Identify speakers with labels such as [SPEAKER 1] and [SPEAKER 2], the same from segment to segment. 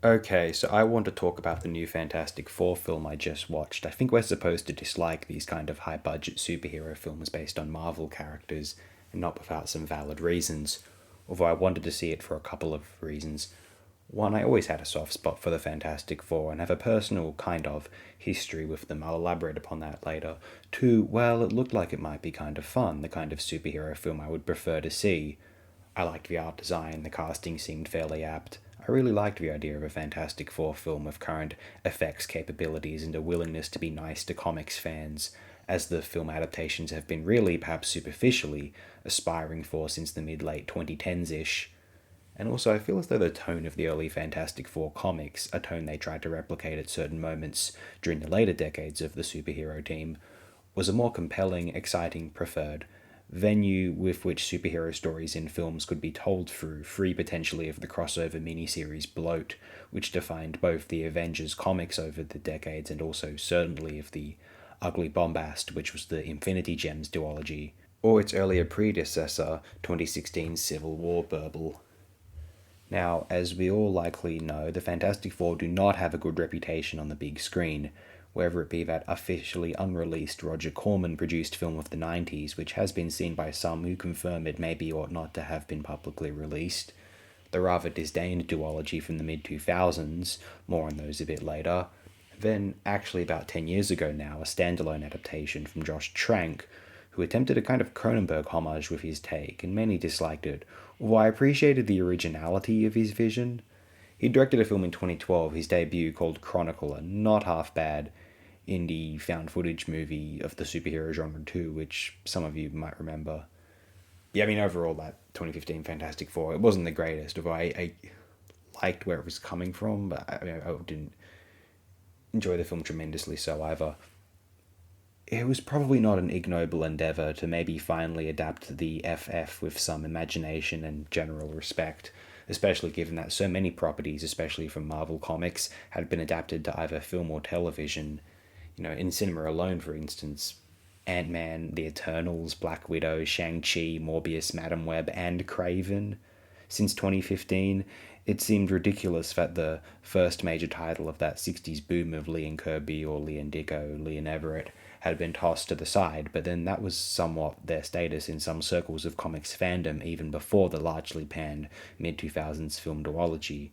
[SPEAKER 1] Okay, so I want to talk about the new Fantastic Four film I just watched. I think we're supposed to dislike these kind of high budget superhero films based on Marvel characters, and not without some valid reasons. Although I wanted to see it for a couple of reasons. One, I always had a soft spot for the Fantastic Four and have a personal kind of history with them. I'll elaborate upon that later. Two, well, it looked like it might be kind of fun, the kind of superhero film I would prefer to see. I liked the art design, the casting seemed fairly apt. I really liked the idea of a Fantastic Four film with current effects capabilities and a willingness to be nice to comics fans, as the film adaptations have been really, perhaps superficially, aspiring for since the mid late 2010s ish. And also, I feel as though the tone of the early Fantastic Four comics, a tone they tried to replicate at certain moments during the later decades of the superhero team, was a more compelling, exciting, preferred venue with which superhero stories in films could be told through, free potentially of the crossover miniseries bloat, which defined both the Avengers comics over the decades and also certainly of the ugly bombast, which was the Infinity Gems duology, or its earlier predecessor, 2016 Civil War burble. Now, as we all likely know, the Fantastic Four do not have a good reputation on the big screen, whether it be that officially unreleased Roger Corman produced film of the 90s, which has been seen by some who confirm it maybe ought not to have been publicly released, the rather disdained duology from the mid 2000s, more on those a bit later, then, actually about 10 years ago now, a standalone adaptation from Josh Trank, who attempted a kind of Cronenberg homage with his take, and many disliked it, although I appreciated the originality of his vision. He directed a film in 2012, his debut, called Chronicle, a not half bad indie found footage movie of the superhero genre too, which some of you might remember. Yeah, I mean, overall, that 2015 Fantastic Four, it wasn't the greatest, although I liked where it was coming from, but I didn't enjoy the film tremendously so either. It was probably not an ignoble endeavour to maybe finally adapt the FF with some imagination and general respect, especially given that so many properties, especially from Marvel Comics, had been adapted to either film or television. In cinema alone, for instance, Ant Man, The Eternals, Black Widow, Shang-Chi, Morbius, Madam Web, and Craven. Since 2015, it seemed ridiculous that the first major title of that 60s boom of Lee and Kirby or Lee and Ditko, Lee and Everett, had been tossed to the side, but then that was somewhat their status in some circles of comics fandom even before the largely panned mid 2000s film duology.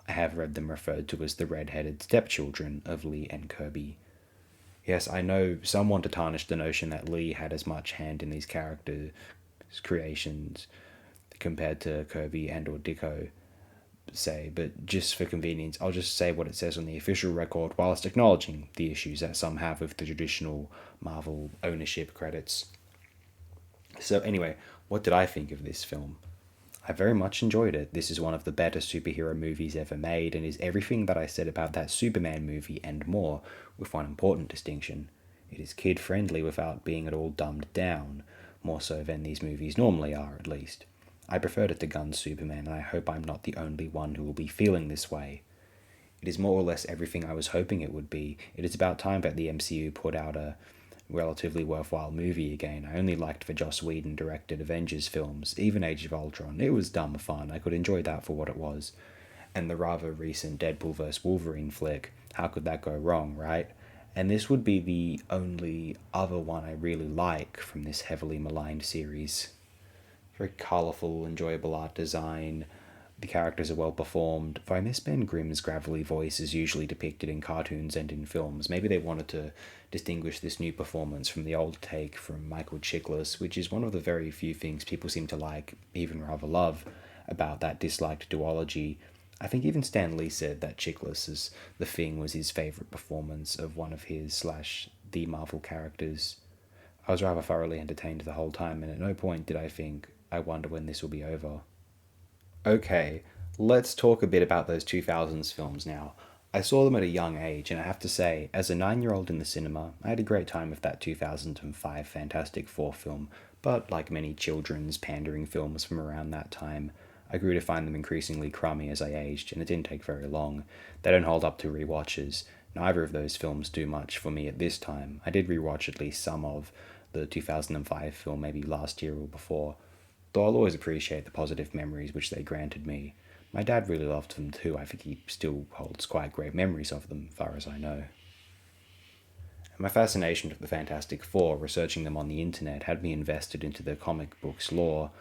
[SPEAKER 1] I have read them referred to as the red-headed stepchildren of Lee and Kirby. Yes, I know some want to tarnish the notion that Lee had as much hand in these character creations compared to Kirby and or Ditko, say, but just for convenience, I'll just say what it says on the official record whilst acknowledging the issues that some have with the traditional Marvel ownership credits. So, anyway, what did I think of this film? I very much enjoyed it. This is one of the better superhero movies ever made and is everything that I said about that Superman movie and more, with one important distinction. It is kid friendly without being at all dumbed down, more so than these movies normally are, at least. I preferred it to Gunn Superman, and I hope I'm not the only one who will be feeling this way. It is more or less everything I was hoping it would be. It is about time that the MCU put out a relatively worthwhile movie again. I only liked the Joss Whedon directed Avengers films, even Age of Ultron. It was dumb fun. I could enjoy that for what it was. And the rather recent Deadpool vs. Wolverine flick. How could that go wrong, right? And this would be the only other one I really like from this heavily maligned series. Very colourful, enjoyable art design. The characters are well performed. Though I miss Ben Grimm's gravelly voice as usually depicted in cartoons and in films. Maybe they wanted to distinguish this new performance from the old take from Michael Chiklis, which is one of the very few things people seem to like, even rather love, about that disliked duology. I think even Stan Lee said that Chiklis' The Thing was his favourite performance of one of his slash the Marvel characters. I was rather thoroughly entertained the whole time, and at no point did I think, I wonder when this will be over. Okay, let's talk a bit about those 2000s films now. I saw them at a young age, and I have to say, as a 9 year old in the cinema, I had a great time with that 2005 Fantastic Four film, but like many children's pandering films from around that time, I grew to find them increasingly crummy as I aged, and it didn't take very long. They don't hold up to rewatches. Neither of those films do much for me at this time. I did rewatch at least some of the 2005 film, maybe last year or before, though I'll always appreciate the positive memories which they granted me. My dad really loved them too. I think he still holds quite great memories of them, as far as I know. And my fascination with the Fantastic Four, researching them on the internet, had me invested into the comic books lore,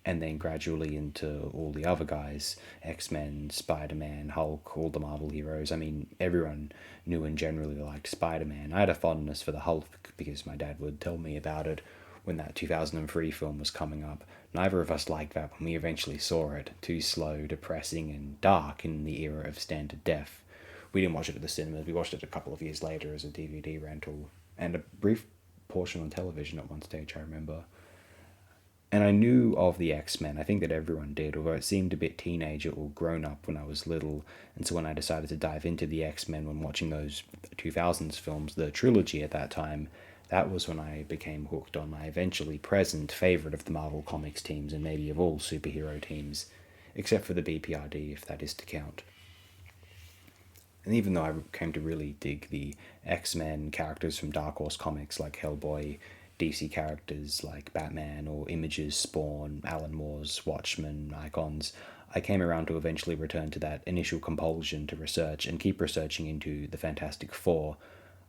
[SPEAKER 1] and then gradually into all the other guys: X-Men, Spider-Man, Hulk, all the Marvel heroes. I mean, everyone knew and generally liked Spider-Man. I had a fondness for the Hulk because my dad would tell me about it when that 2003 film was coming up. Neither of us liked that when we eventually saw it. Too slow, depressing, and dark in the era of standard def. We didn't watch it at the cinemas. We watched it a couple of years later as a DVD rental, and a brief portion on television at one stage, I remember. And I knew of the X-Men. I think that everyone did, although it seemed a bit teenager or grown up when I was little. And so when I decided to dive into the X-Men when watching those 2000s films, the trilogy at that time, that was when I became hooked on my eventually present favourite of the Marvel Comics teams, and maybe of all superhero teams, except for the BPRD, if that is to count. And even though I came to really dig the X-Men characters from Dark Horse Comics like Hellboy, DC characters like Batman or Image's Spawn, Alan Moore's Watchmen icons, I came around to eventually return to that initial compulsion to research and keep researching into the Fantastic Four.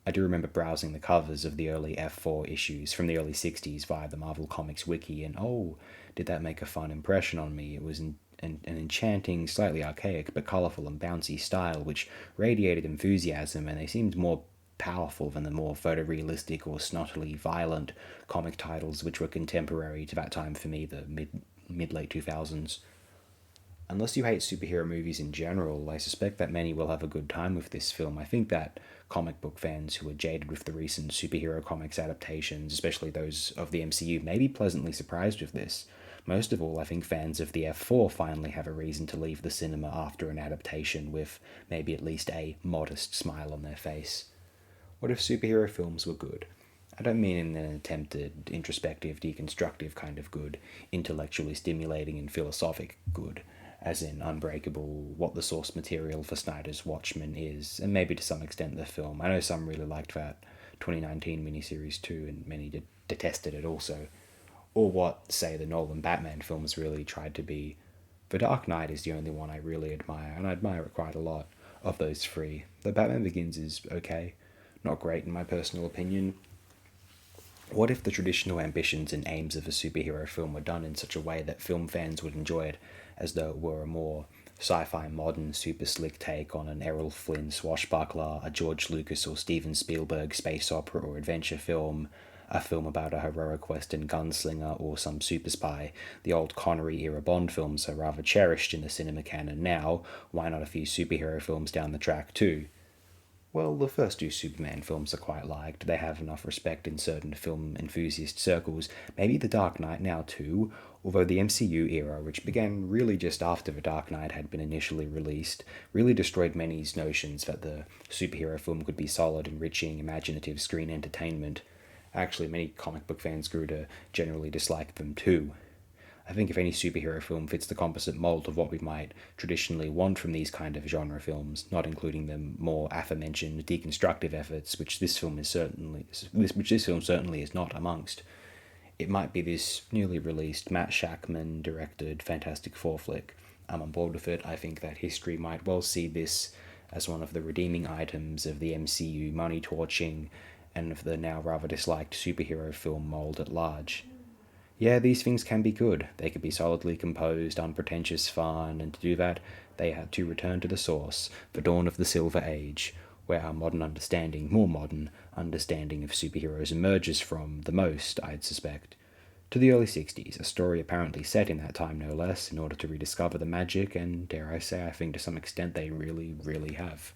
[SPEAKER 1] I do remember browsing the covers of the early F4 issues from the early 60s via the Marvel Comics wiki, and oh, did that make a fun impression on me. It was an enchanting, slightly archaic, but colourful and bouncy style which radiated enthusiasm, and they seemed more powerful than the more photorealistic or snottily violent comic titles which were contemporary to that time for me, the mid late 2000s. Unless you hate superhero movies in general, I suspect that many will have a good time with this film. I think that comic book fans who are jaded with the recent superhero comics adaptations, especially those of the MCU, may be pleasantly surprised with this. Most of all, I think fans of the F4 finally have a reason to leave the cinema after an adaptation with maybe at least a modest smile on their face. What if superhero films were good? I don't mean in an attempted, introspective, deconstructive kind of good, intellectually stimulating and philosophic good, as in Unbreakable, what the source material for Snyder's Watchmen is, and maybe to some extent the film. I know some really liked that 2019 miniseries too, and many detested it also. Or what, say, the Nolan Batman films really tried to be. The Dark Knight is the only one I really admire, and I admire it quite a lot of those three. The Batman Begins is okay, not great in my personal opinion. What if the traditional ambitions and aims of a superhero film were done in such a way that film fans would enjoy it as though it were a more sci-fi modern super slick take on an Errol Flynn swashbuckler, a George Lucas or Steven Spielberg space opera or adventure film, a film about a heroic western gunslinger or some super spy? The old Connery era Bond films are rather cherished in the cinema canon now. Why not a few superhero films down the track too? Well, the first two Superman films are quite liked. They have enough respect in certain film enthusiast circles. Maybe The Dark Knight now too, although the MCU era, which began really just after The Dark Knight had been initially released, really destroyed many's notions that the superhero film could be solid, enriching, imaginative screen entertainment. Actually, many comic book fans grew to generally dislike them too. I think if any superhero film fits the composite mold of what we might traditionally want from these kind of genre films, not including the more aforementioned deconstructive efforts, which this film certainly is not amongst, it might be this newly released Matt Shakman directed Fantastic Four flick. I'm on board with it. I think that history might well see this as one of the redeeming items of the MCU money torching and of the now rather disliked superhero film mold at large. Yeah, these things can be good. They could be solidly composed, unpretentious fun, and to do that, they had to return to the source, the dawn of the Silver Age, where our more modern understanding of superheroes emerges from the most, I'd suspect. To the early 60s, a story apparently set in that time no less, in order to rediscover the magic, and dare I say, I think to some extent they really, really have.